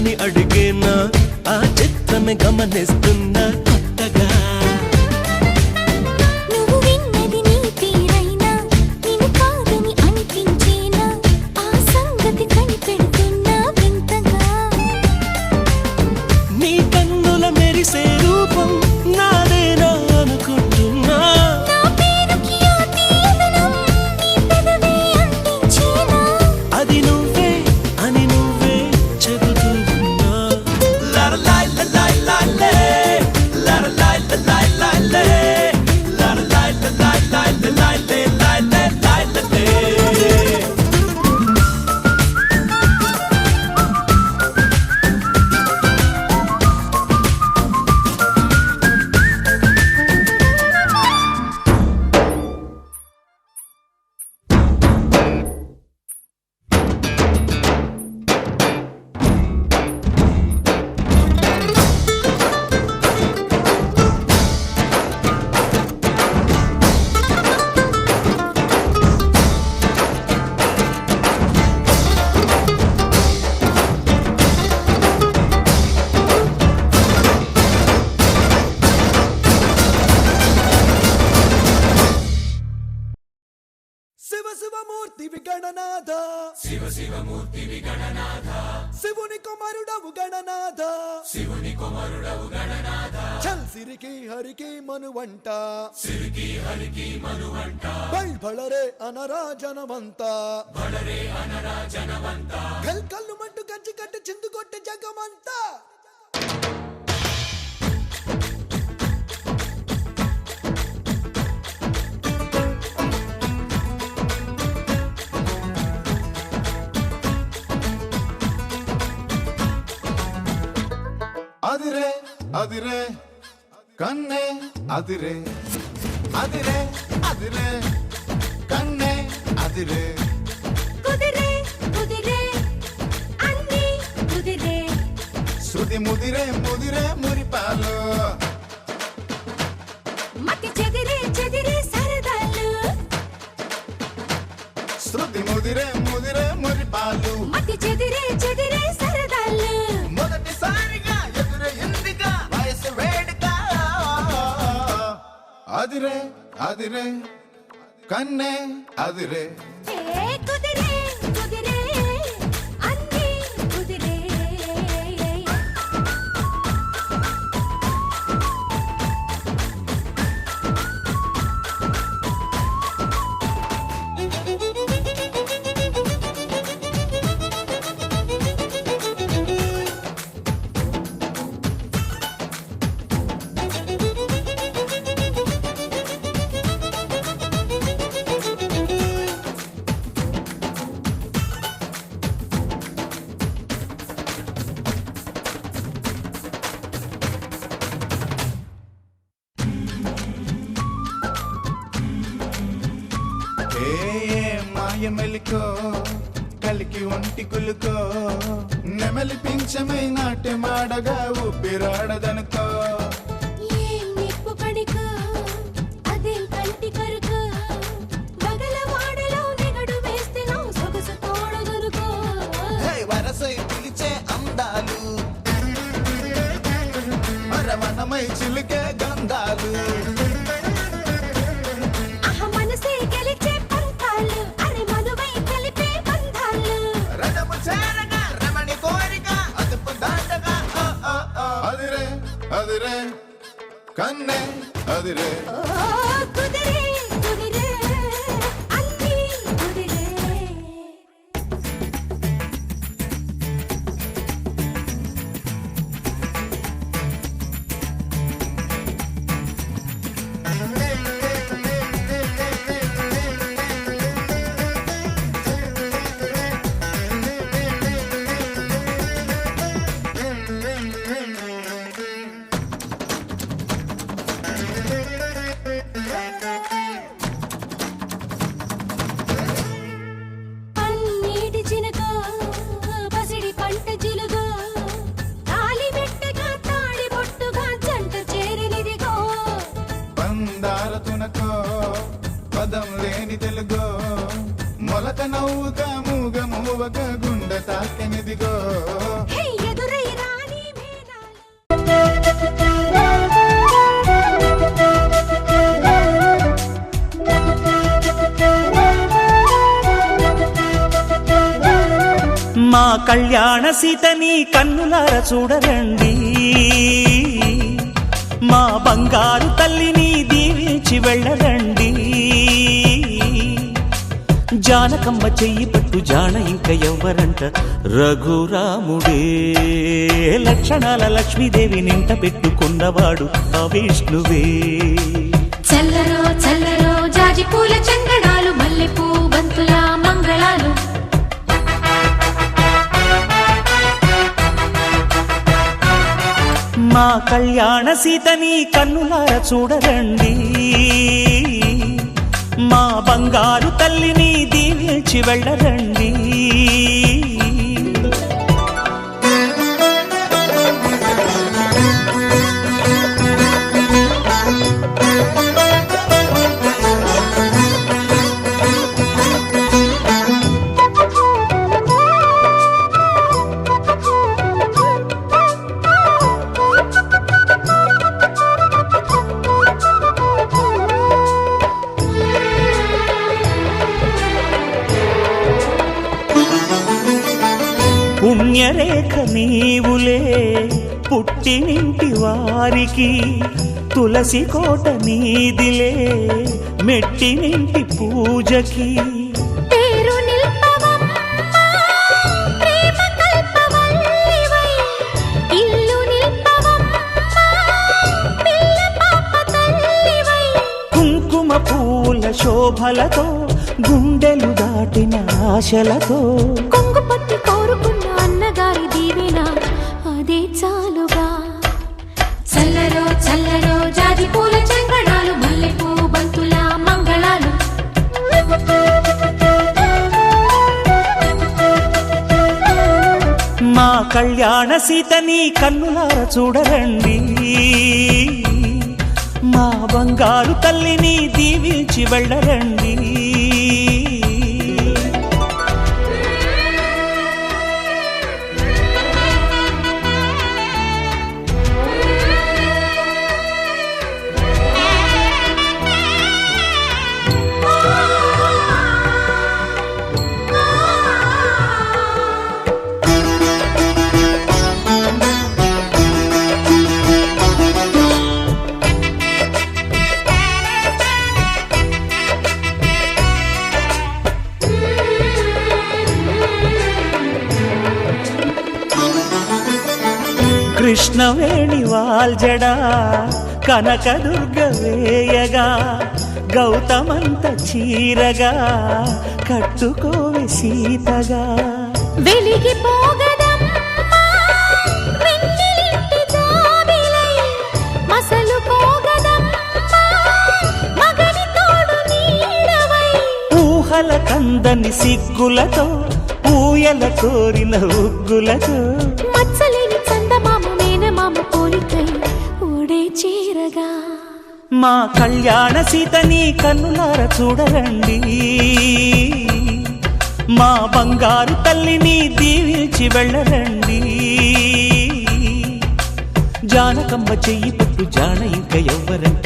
అని అడిగేనా ఆ చిత్రమే గమనిస్తున్నా కొత్తగా నువ్వు విన్నది నీ తీరైనా నిన్ను కాదని అనిపించేనా ఆ సంగతి కనిపెడుతున్నా వింతగా నీ కన్నుల మెరిసే రూపం నాదేనా అనుకుంటున్నా నా పేరుకి ఆ తీయదనం నీ పెదవే అందించేనా అది నువ్వే అని నువ్వే చెబుతున్నా లారలాయ్ లలాయ్ లాలే లారలాయ్ లలాయ్ లాలే లారలాయ్ లలాయ్ లాలే లాలే లాలే లాలే శివ శివమూర్తి విగణనాథ శివ శివమూర్తి విగణనాథ శివుని కుమారుడవు గణనాథ శివుని కుమారుడవు గణనాథ చల్ సిరికి హరికి మనువంట సిరికి హరికి మనువంట బల్ బళరే అనరాజనవంత బళరే అనరాజనవంత కల్ కల్లు మంటు కంచి కట్టు చిందు కొట్టు జగమంతా అదిరే అదిరే కన్నే అదిరే అదిరే అదిరే కన్నే అదిరే కుదిరే కుదిరే అన్నీ కుదిరే శృతి ముదిరే ముదిరే మురిపాలు మతి చెదిరే చెదిరే సరదాలు శృతి ముదిరే ముదిరే మురిపాలు మతి చెదిరే చెదిరే సరదాలు మొదటిసారిగా ఎదురే ఇందిగా వయసు వేడుగా అదిరే అదిరే కన్నే అదిరే ఏ కుదిరే కుదిరే అన్నీ కుదిరే మాయమెలికో కలికి ఒంటి కులుకో నెమలి పింఛమై నాట్యమాడగా ఊపిరాడదనుకో ఏం నిప్పు కడికో అదేం కంటి కరుకో బగలవాడలో నిగడు వేస్తే నా సొగసు తోడదనుకో వరసై పిలిచే అందాలు మరవనమై చిలికే గంధాలు ఆహ మనసే గెలిచే పంతాలు అరే మనువై కలిపే బంధాలు రథము చేరగా రమణి కోరిక అదుపు దాటగా అదిరే అదిరే కన్నే అదిరే ఓ కుదిరే కుదిరే అన్నీ కుదిరే పదం లేని తెలుగో మొలక నవ్వుగా మూగ మూవగా గుండె తాకెనిదిగో ఎదురే మా కళ్యాణ సీతని కన్నులార చూడరండి, మా బంగారు తల్లిని దీవించి వెళ్ళరండి. జానకమ్మ చెయ్యి పట్టు జాన ఇంక ఎవ్వరంట, రఘురాముడే లక్షణాల లక్ష్మీదేవి నింట పెట్టుకున్నవాడు ఆ విష్ణువే. చల్లరో చల్లరో జాజి పూల చందనాలు, మల్లెపూ బంతుల మంగళాలు. మా కళ్యాణ సీతని కన్నులార చూడరండి, మా బంగారు తల్లిని దీవించి వెళ్ళరండి. పుణ్యరేఖ నీవులే పుట్టినింటి వారికి, తులసి కోట నీదిలే మెట్టినింటి పూజకి. పేరు నిల్పవమ్మా ప్రేమ కల్పవల్లివై, ఇల్లు నిల్పవమ్మా పిల్ల పాప తల్లివై. కుంకుమ పూల శోభలతో గుండెలు దాటిన ఆశలతో, కొంగు పట్టి కోరుకున్న అన్నగారి దీవెన అదే చాలుగా. చల్లరో చల్లరో జాజి పూల చంగడాలు, మల్లెపూ బంతుల మంగళాలు. మా కళ్యాణ సీతని కన్నులార చూడరండి, మా బంగారు తల్లిని దీవించి వెళ్ళరండి. కృష్ణవేణి వాల్జడా కనకదుర్గ వేయగా, గౌతమంత చీరగా కట్టుకోవి సీతగా. వెలిగిపోగదమ్మా వెన్నెలింటి జాబిలై, మసలుకోగదమ్మా మగని తోడు నీడవై. ఊహల కందని సిగ్గులతో ఊయల కోరిన ఉగ్గులతో, మచ్చలేని చందమామ మేనమామ పోలికై ఓడే చీరగా. మా కళ్యాణ సీతని కన్నులార చూడరండి, మా బంగారు తల్లిని దీవించి వెళ్ళరండి. జానకమ్మ చెయ్యి పట్టు జాన ఇంక ఎవ్వరంట,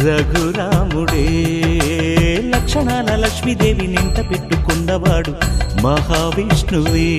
రఘురాముడే లక్షణాల లక్ష్మీదేవి నింట పెట్టుకున్నవాడు మహావిష్ణువే.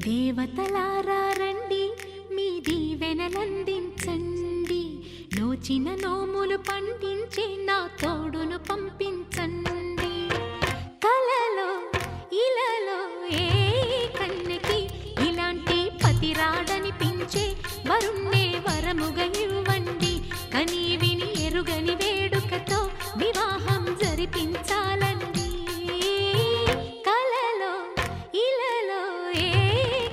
దేవతలారా రండి, మీ దీవెనలందించండి. నోచిన నోములు పండించే నా తోడును పంపించండి. కలలో ఇలలో ఏ కన్నెకి ఇలాంటి పతిరాడనిపించే వరుణ్ణే వరముగా ఇవ్వండి. కని విని ఎరుగని వేడుకతో వివాహం జరిపించాలండి. కలలో ఇలలో ఏ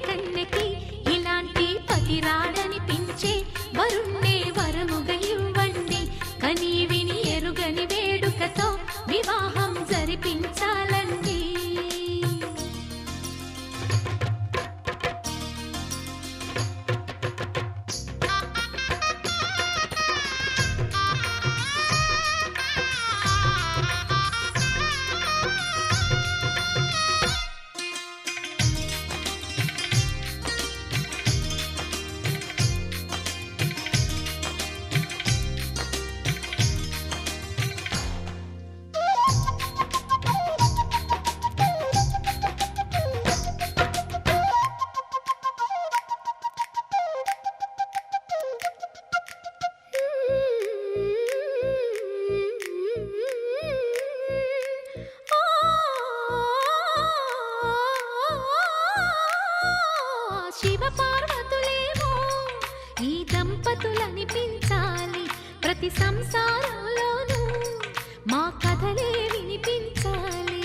కన్నెకి ఇలాంటి పతిరాడనిపించే వరుణ్ణే వరముగా ఇవ్వండి. కని విని ఎరుగని వేడుకతో వివాహం జరిపించాలండి. దంపతులనిపించాలి ప్రతి సంసారంలోనూ మా కథలే వినిపించాలి.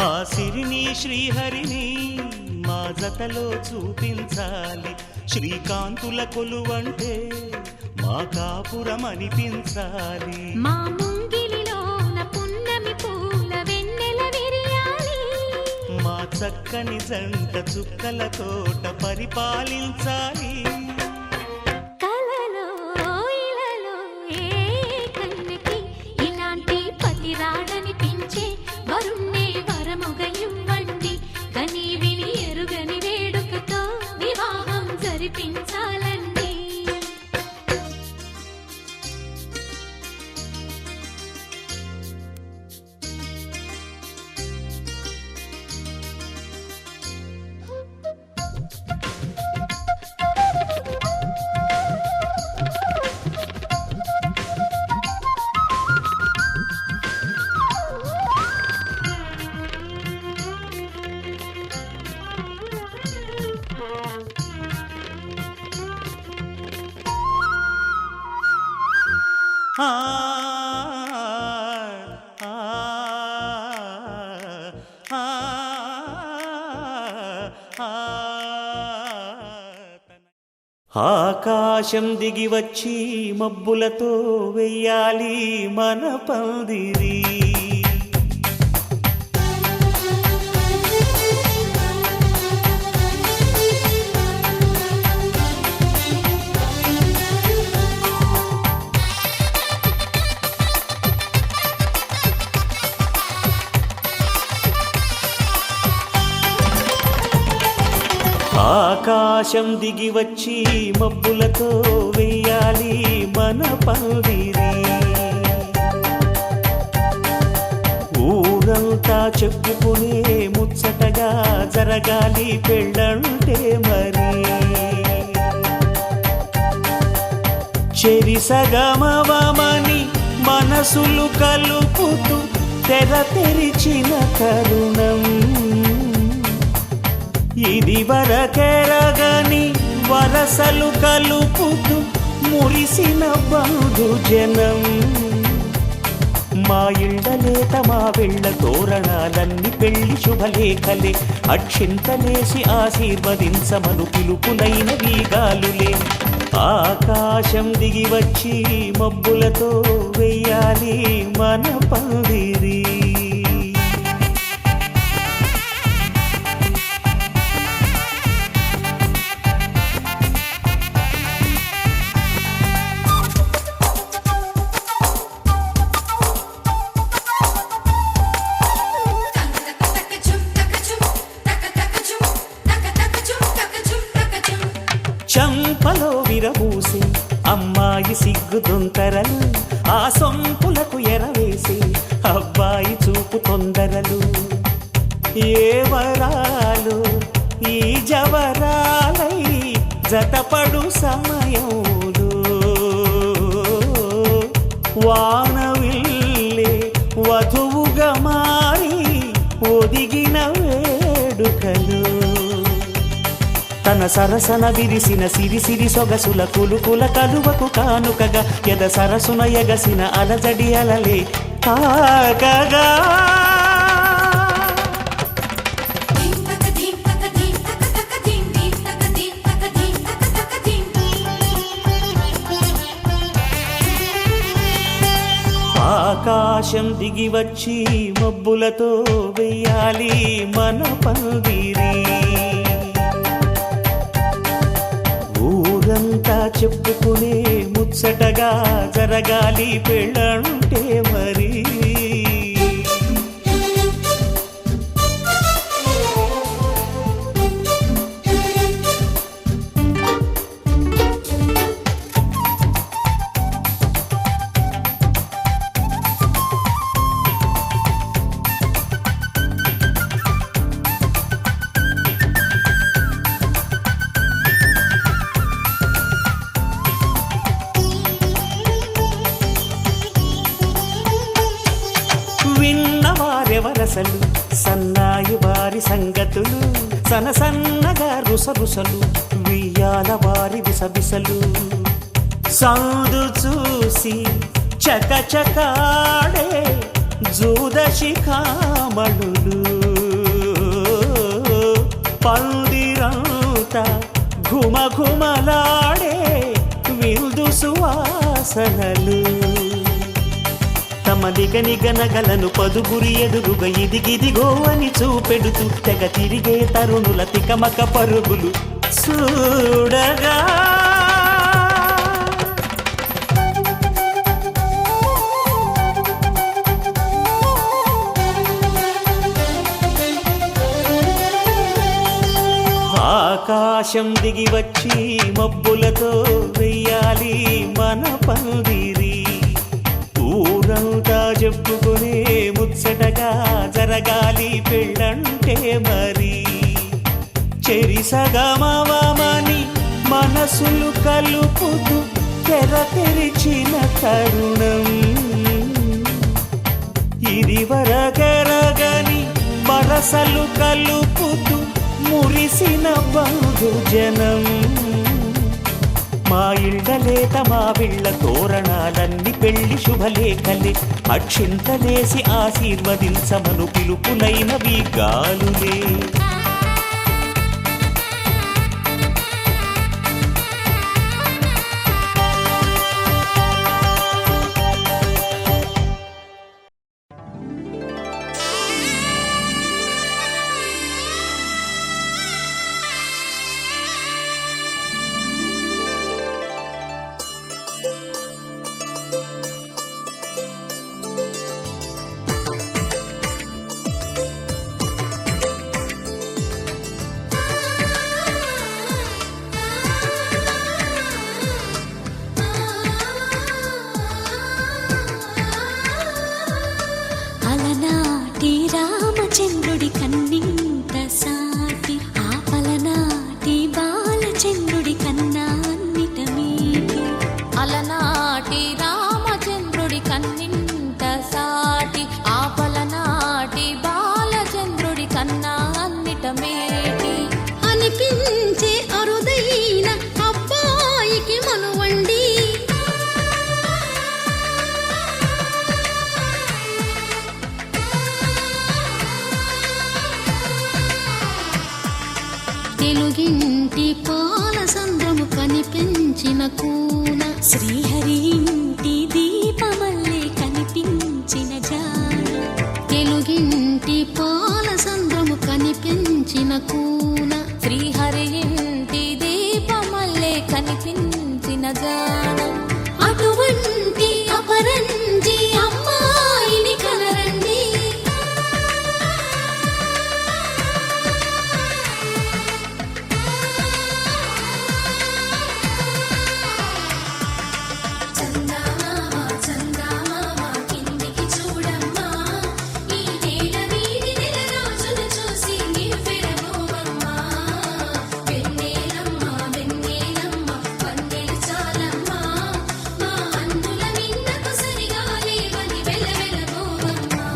ఆ సిరిని శ్రీహరిని మా జతలో చూపించాలి. శ్రీకాంతుల కొలువంటే మా కాపురం అనిపించాలి. మా ముంగిలిలోన పున్నమి పూల వెన్నెల విరియాలి. మా చక్కని జంట చుక్కల తోట పరిపాలించాలి. కలలో ఇలలో ఏ కన్నెకి ఇలాంటి పతి రాడనిపించే వరుణ్ణే వరముగ ఇవ్వండి. కని విని ఎరుగని వేడుకతో వివాహం జరిపించాలండి. ఆ ఆ ఆ ఆకాశం దిగి వచ్చి మబ్బులతో వెయ్యాలి మన పందిరి. ఆకాశం దిగి వచ్చి మబ్బులతో వెయ్యాలి మన పందిరి. ఊరంతా చెప్పుకునే ముచ్చటగా జరగాలి పెళ్ళంటే మరి. చెరిసగమవమని మనసులు కలుపుతూ తెర తెరిచిన తరుణం ఇది వరకెరగని వరసలు కలుపుతూ మురిసిన బంధుజనం. మా ఇళ్ళలేత మా వెళ్ళ తోరణాలన్నీ పెళ్లి శుభలేఖలే. అక్షింతలేసి ఆశీర్వదించమను పిలుపులైన వీగాలులే. ఆకాశం దిగి వచ్చి మబ్బులతో వెయ్యాలి మన పందిరి. చంపలో విరబూసి అమ్మాయి సిగ్గుదొంతరలు. ఆ సొంపులకు ఎరవేసి అబ్బాయి చూపు తొందరలు. ఏ వరాలు ఈ జవరాలై జతపడు సమయంలో వానవిల్లే వధువుగా మారి ఒదిగిన వేడుకలు. తన సరసన విరిసిన సిరిసిరి సొగసుల కులుకుల కలువకు కానుకగా ఎద సరసున ఎగసిన అలజడి అలలే కాగగా. ఆకాశం దిగి వచ్చి మబ్బులతో వెయ్యాలి మన పందిరి. ఊరంతా చెప్పుకునే ముచ్చటగా జరగాలి పెళ్ళంటే మరి. విన్నవారెవరసలు సన్నాయి వారి సంగతులు. సనసన్నగా రుసరుసలు వియ్యాల వారి విసవిసలు సందు చూసి చకచకాడే జూదశిఖామణులు పందిరంతా ఘుమఘుమలాడే విందు సువాసనలు తమ నిగనిగనగలను పదుగురి ఎదురుగా ఇదిగిదిగో అని చూపెడుతూ తెగ తిరిగే తరుణుల తికమక పరుగులు చూడగా ఆకాశం దిగి వచ్చి మబ్బులతో వెయ్యాలి మన పందిరి ఊరంతా చెప్పుకునే ముచ్చటగా జరగాలి పెళ్ళంటే మరి చెరిసగమవమని మనసులు కలుపుతూ తెర తెరిచిన తరుణం ఇది వరగరగని వరసలు కలుపుతూ మురిసిన బంధుజనం మా ఇళ్ళలేత మా విళ్ళ తోరణాలన్నీ పెళ్లి శుభలేఖలే అక్షింతలేసి ఆశీర్వదించమను పిలుపులైనవి గాలులే అలనాటి రామచంద్రుడి కన్నింత సాటి ఆపలనాటి బాలచంద్రుడి కన్నా అన్నిట మీటి అలనాటి రామచంద్రుడి కన్నింత సాటి ఆపలనాటి బాలచంద్రుడి కన్నా అన్నిట మేటి అనిపించే అరుదైన అబ్బాయికి మనువండి తెలుగింటి పాల సంద్రము కనిపించిన కూన శ్రీహరి ఇంటి దీపమల్లే కనిపించిన జాన తెలుగింటి పాల సంద్రము కనిపించిన కూన శ్రీహరి ఇంటి దీపమల్లే కనిపించిన జానం అటువంటి అపరంజి అమ్మాయిని కనరండి చందమామ చందమామ కిందికి చూడమ్మా ఈ నేల వీధి నెల రోజులు చూసి నివ్వెరబోవమ్మా వెన్నెలమ్మ వెన్నెలమ్మ వన్నెలు చాలమ్మా మా అందుల నిన్నకు సరిగా లేవని వెలవెలబోవమ్మా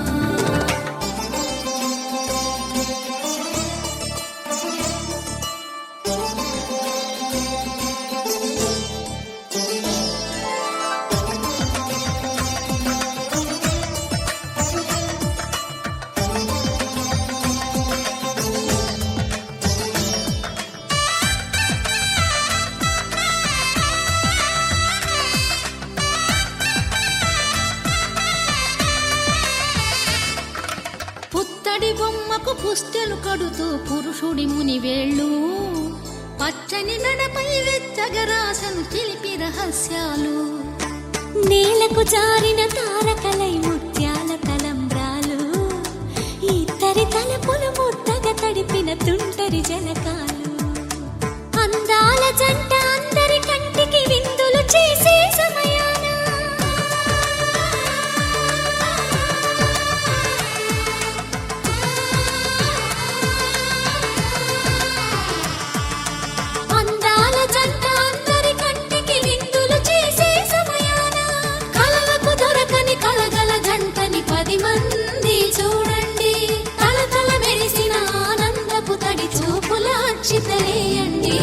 పుత్తడి బొమ్మకు పుస్తెలు కడుతూ పురుషుడి ముని వేళ్ళు పచ్చని నడపై వెచ్చగరాసను చిలిపి రహస్యాలు నేలకు జారిన తారకలై ముత్యాల తలంబ్రాలు ఇద్దరి తలపులు ముద్దగా తడిపిన తుంటరి జలకాలు అందాల జంట అందరి కంటికి విందులు చేసే సమయాన అందాల జంట అందరి కంటికి విందులు చేసే సమయాన కలలకు దొరకని కలగల జంటని 10 మంది చూడండి తల తల మెరిసి చూపుల అక్షితలేయండి